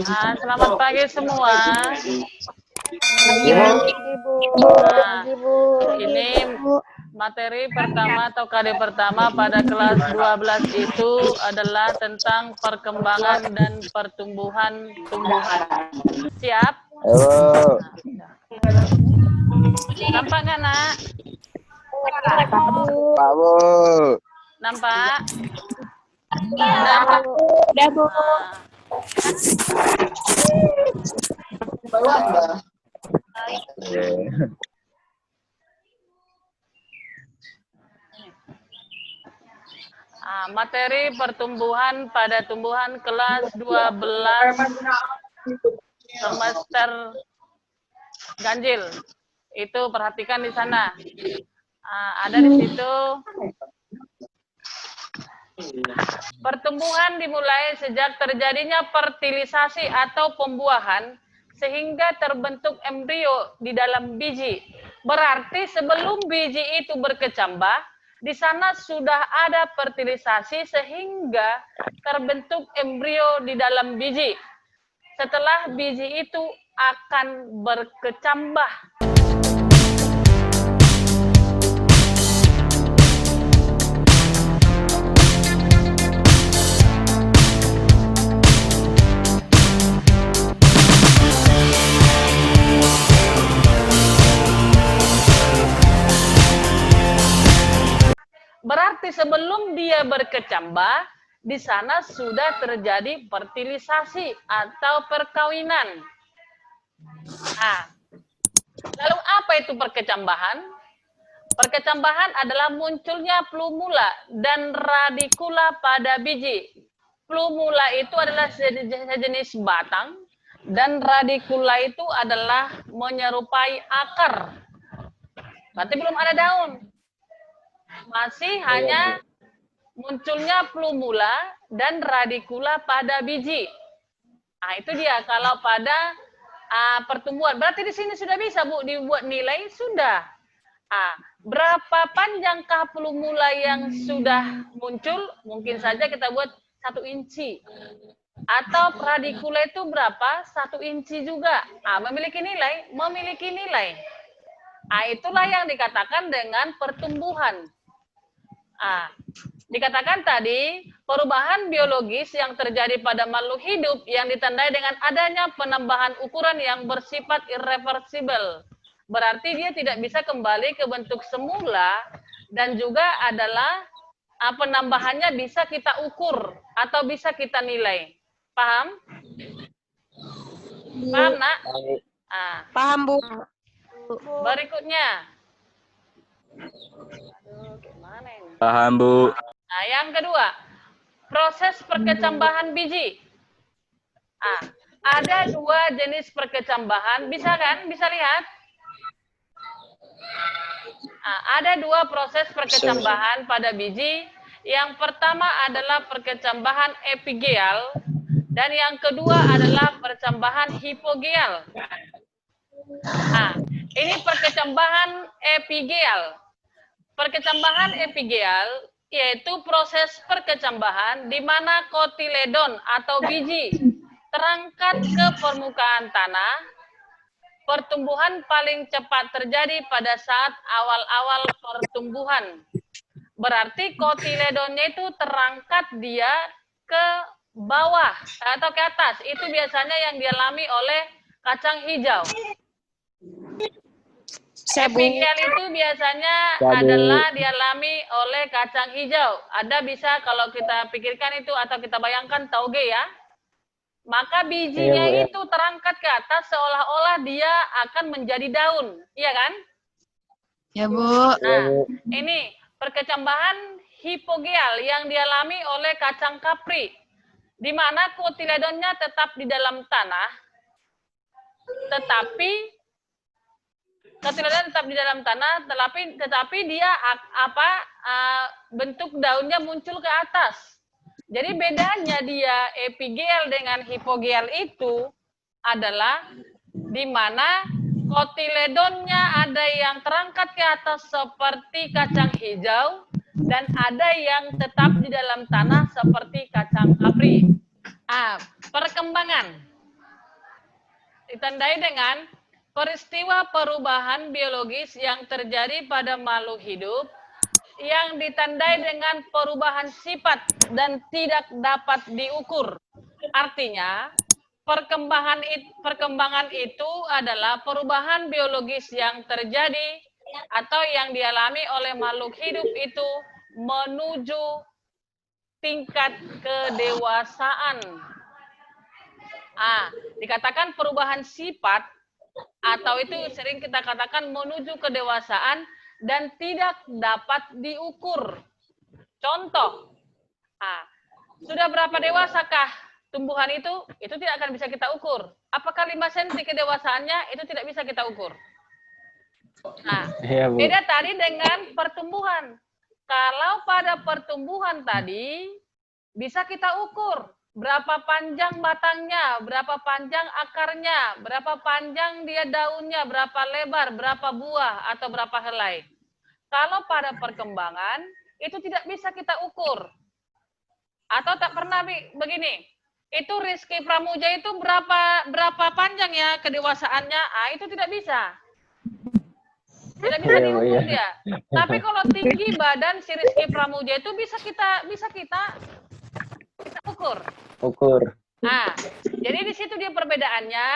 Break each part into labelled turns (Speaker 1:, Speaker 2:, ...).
Speaker 1: Selamat pagi semua. Ini materi pertama atau KD pertama pada kelas 12 itu adalah tentang perkembangan dan pertumbuhan tumbuhan. Siap? Nampak nggak, nak? Nampak?
Speaker 2: Udah, Bu.
Speaker 1: Materi pertumbuhan pada tumbuhan kelas 12 semester ganjil. Itu perhatikan di sana. Ada di situ. Pertumbuhan dimulai sejak terjadinya fertilisasi atau pembuahan sehingga terbentuk embrio di dalam biji. Berarti sebelum biji itu berkecambah, di sana sudah ada fertilisasi sehingga terbentuk embrio di dalam biji. Setelah biji itu akan berkecambah. Berarti sebelum dia berkecambah, di sana sudah terjadi fertilisasi atau perkawinan. Lalu apa itu perkecambahan? Perkecambahan adalah munculnya plumula dan radikula pada biji. Plumula itu adalah sejenis batang dan radikula itu adalah menyerupai akar. Berarti belum ada daun. Masih hanya munculnya plumula dan radikula pada biji. Itu dia kalau pada pertumbuhan. Berarti di sini sudah bisa, Bu, dibuat nilai sudah. Berapa panjangkah plumula yang sudah muncul? Mungkin saja kita buat 1 inci. Atau radikula itu berapa? 1 inci juga. Memiliki nilai? Memiliki nilai. Itulah yang dikatakan dengan pertumbuhan. Dikatakan tadi, perubahan biologis yang terjadi pada makhluk hidup yang ditandai dengan adanya penambahan ukuran yang bersifat irreversibel. Berarti dia tidak bisa kembali ke bentuk semula dan juga adalah penambahannya bisa kita ukur atau bisa kita nilai. Paham? Paham, nak?
Speaker 2: Paham, Bu.
Speaker 1: Berikutnya.
Speaker 3: Paham, Bu.
Speaker 1: Yang kedua, proses perkecambahan biji. Ada 2 jenis perkecambahan, bisa kan? Bisa lihat? Ada 2 proses perkecambahan pada biji. Yang pertama adalah perkecambahan epigeal dan yang kedua adalah perkecambahan hipogeal. Ini perkecambahan epigeal. Perkecambahan epigeal yaitu proses perkecambahan di mana kotiledon atau biji terangkat ke permukaan tanah. Pertumbuhan paling cepat terjadi pada saat awal-awal pertumbuhan. Berarti kotiledonnya itu terangkat dia ke bawah atau ke atas. Itu biasanya yang dialami oleh kacang hijau. Epigeal itu biasanya adalah dialami oleh kacang hijau. Ada bisa kalau kita pikirkan itu atau kita bayangkan tauge ya. Maka bijinya itu terangkat ke atas seolah-olah dia akan menjadi daun. Iya kan?
Speaker 2: Ya, Bu.
Speaker 1: Ini perkecambahan hipogeal yang dialami oleh kacang kapri. Di mana kotiledonnya tetap di dalam tanah. Tetapi kotiledon tetap di dalam tanah, tetapi dia bentuk daunnya muncul ke atas. Jadi bedanya dia epigeal dengan hipogeal itu adalah di mana kotiledonnya ada yang terangkat ke atas seperti kacang hijau dan ada yang tetap di dalam tanah seperti kacang kapri. Perkembangan. ditandai dengan peristiwa perubahan biologis yang terjadi pada makhluk hidup yang ditandai dengan perubahan sifat dan tidak dapat diukur. Artinya, perkembangan itu adalah perubahan biologis yang terjadi atau yang dialami oleh makhluk hidup itu menuju tingkat kedewasaan. Dikatakan perubahan sifat atau itu sering kita katakan menuju kedewasaan dan tidak dapat diukur. Contoh, sudah berapa dewasakah tumbuhan itu? Itu tidak akan bisa kita ukur. Apakah 5 cm kedewasaannya? Itu tidak bisa kita ukur. Beda tadi dengan pertumbuhan. Kalau pada pertumbuhan tadi, bisa kita ukur. Berapa panjang batangnya, berapa panjang akarnya, berapa panjang dia daunnya, berapa lebar, berapa buah, atau berapa helai. Kalau pada perkembangan, itu tidak bisa kita ukur. Atau tak pernah begini, itu Rizky Pramuja itu berapa panjang ya kedewasaannya? Itu tidak bisa. Tidak bisa diukur dia. Tapi kalau tinggi badan si Rizky Pramuja itu bisa kita ukur. Jadi di situ dia perbedaannya.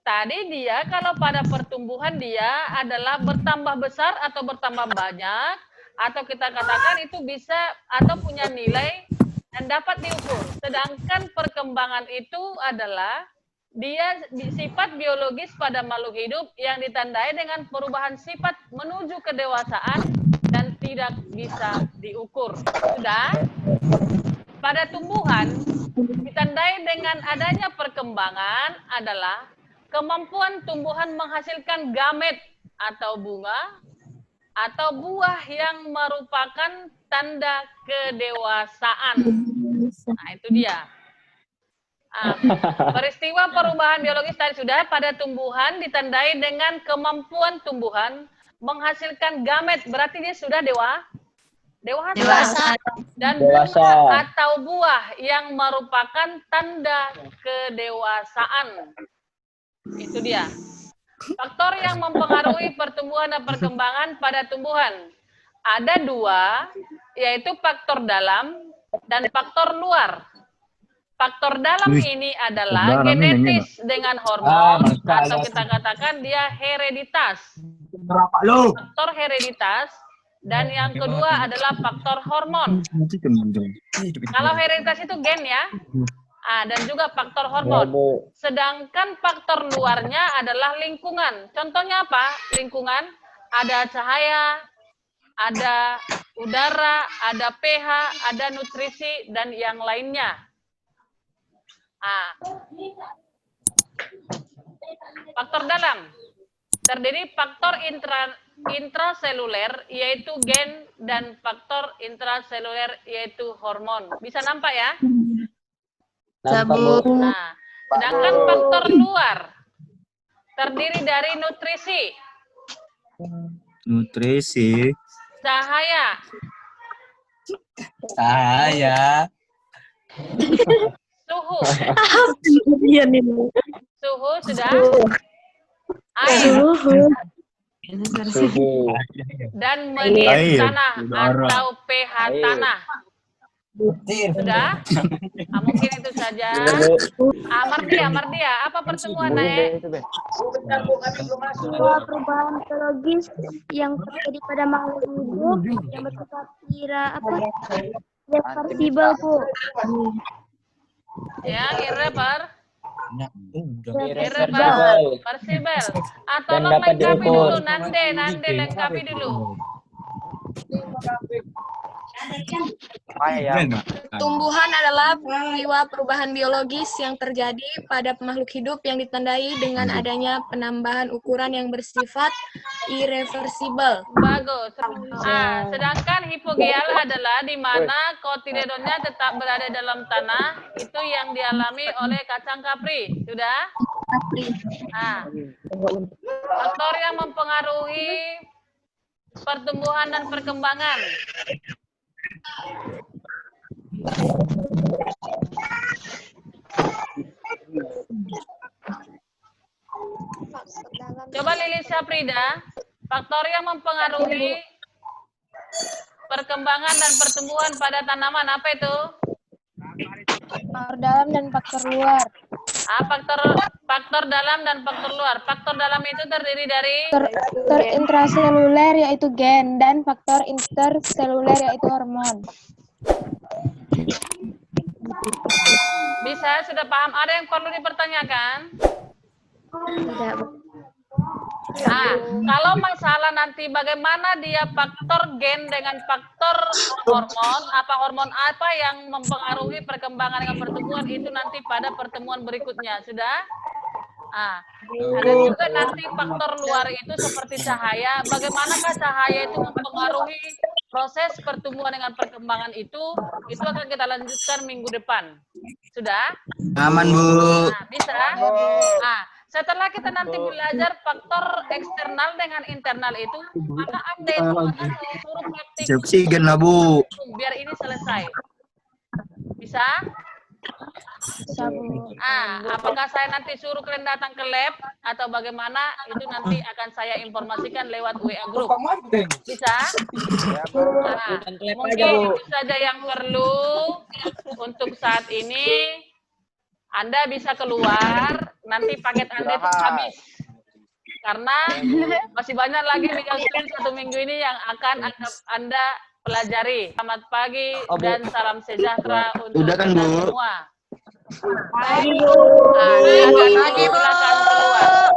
Speaker 1: Tadi dia kalau pada pertumbuhan dia adalah bertambah besar atau bertambah banyak, atau kita katakan itu bisa atau punya nilai dan dapat diukur. Sedangkan perkembangan itu adalah dia sifat biologis pada makhluk hidup yang ditandai dengan perubahan sifat menuju kedewasaan dan tidak bisa diukur. Sudah? Pada tumbuhan, ditandai dengan adanya perkembangan adalah kemampuan tumbuhan menghasilkan gamet atau bunga atau buah yang merupakan tanda kedewasaan. Itu dia. Peristiwa perubahan biologis tadi sudah pada tumbuhan ditandai dengan kemampuan tumbuhan menghasilkan gamet, berarti dia sudah dewasa. Dan bunga atau buah yang merupakan tanda kedewasaan. Itu dia. Faktor yang mempengaruhi pertumbuhan dan perkembangan pada tumbuhan. Ada 2, yaitu faktor dalam dan faktor luar. Faktor dalam ini adalah genetis dengan hormon, atau kita katakan dia hereditas. Faktor hereditas. Dan yang kedua adalah faktor hormon. Kalau hereditas itu gen ya. Dan juga faktor hormon. Sedangkan faktor luarnya adalah lingkungan. Contohnya apa? Lingkungan, ada cahaya, ada udara, ada pH, ada nutrisi, dan yang lainnya. Faktor dalam terdiri faktor intraseluler yaitu gen dan faktor intraseluler yaitu hormon. Bisa nampak ya? Sedangkan faktor luar terdiri dari nutrisi, cahaya, suhu sudah, air, dan menit tanah atau pH tanah. Sudah? Mungkin itu saja. Mardia, apa pertemuan Nae?
Speaker 4: Perubahan biologis yang terjadi pada makhluk hidup yang bersifat irreversibel, Bu.
Speaker 1: Ya, irreversibel. Tolong lengkapi dulu, Nande lengkapi dulu.
Speaker 5: Tumbuhan adalah peristiwa perubahan biologis yang terjadi pada makhluk hidup yang ditandai dengan adanya penambahan ukuran yang bersifat irreversibel.
Speaker 1: Bagus. Sedangkan hipogeal adalah di mana kotiledonnya tetap berada dalam tanah, itu yang dialami oleh kacang kapri. Sudah? Faktor yang mempengaruhi pertumbuhan dan perkembangan. Coba Lili Syafrida, faktor yang mempengaruhi perkembangan dan pertumbuhan pada tanaman apa itu?
Speaker 4: Faktor dalam dan faktor luar.
Speaker 1: Faktor dalam dan faktor luar. Faktor dalam itu terdiri dari
Speaker 4: Faktor intraseluler yaitu gen dan faktor interseluler yaitu hormon.
Speaker 1: bisa sudah paham? Ada yang perlu dipertanyakan?
Speaker 4: Tidak, Bu.
Speaker 1: Nah, kalau masalah nanti bagaimana dia faktor gen dengan faktor hormon, hormon apa yang mempengaruhi perkembangan dengan pertumbuhan itu nanti pada pertemuan berikutnya, sudah? Ada juga nanti faktor luar itu seperti cahaya. Bagaimanakah cahaya itu mempengaruhi proses pertumbuhan dengan perkembangan itu akan kita lanjutkan minggu depan. Sudah?
Speaker 3: Aman, Bu.
Speaker 1: Nah, bisa? Setelah kita nanti belajar faktor eksternal dengan internal itu, maka Anda itu akan suruh praktik.
Speaker 3: Oksigen lah, Bu.
Speaker 1: Biar ini selesai. Bisa?
Speaker 4: Bisa, Bu.
Speaker 1: Apakah saya nanti suruh kalian datang ke lab atau bagaimana? Itu nanti akan saya informasikan lewat WA group. Bisa? Mungkin itu saja yang perlu untuk saat ini. Anda bisa keluar, nanti paket Anda itu habis. Karena masih banyak lagi legal study 1 minggu ini yang akan Anda pelajari. Selamat pagi dan salam sejahtera untuk
Speaker 3: Udah kan,
Speaker 1: kita
Speaker 3: Bu?
Speaker 1: semua.
Speaker 4: Pagi, Bu.
Speaker 1: Silakan keluar.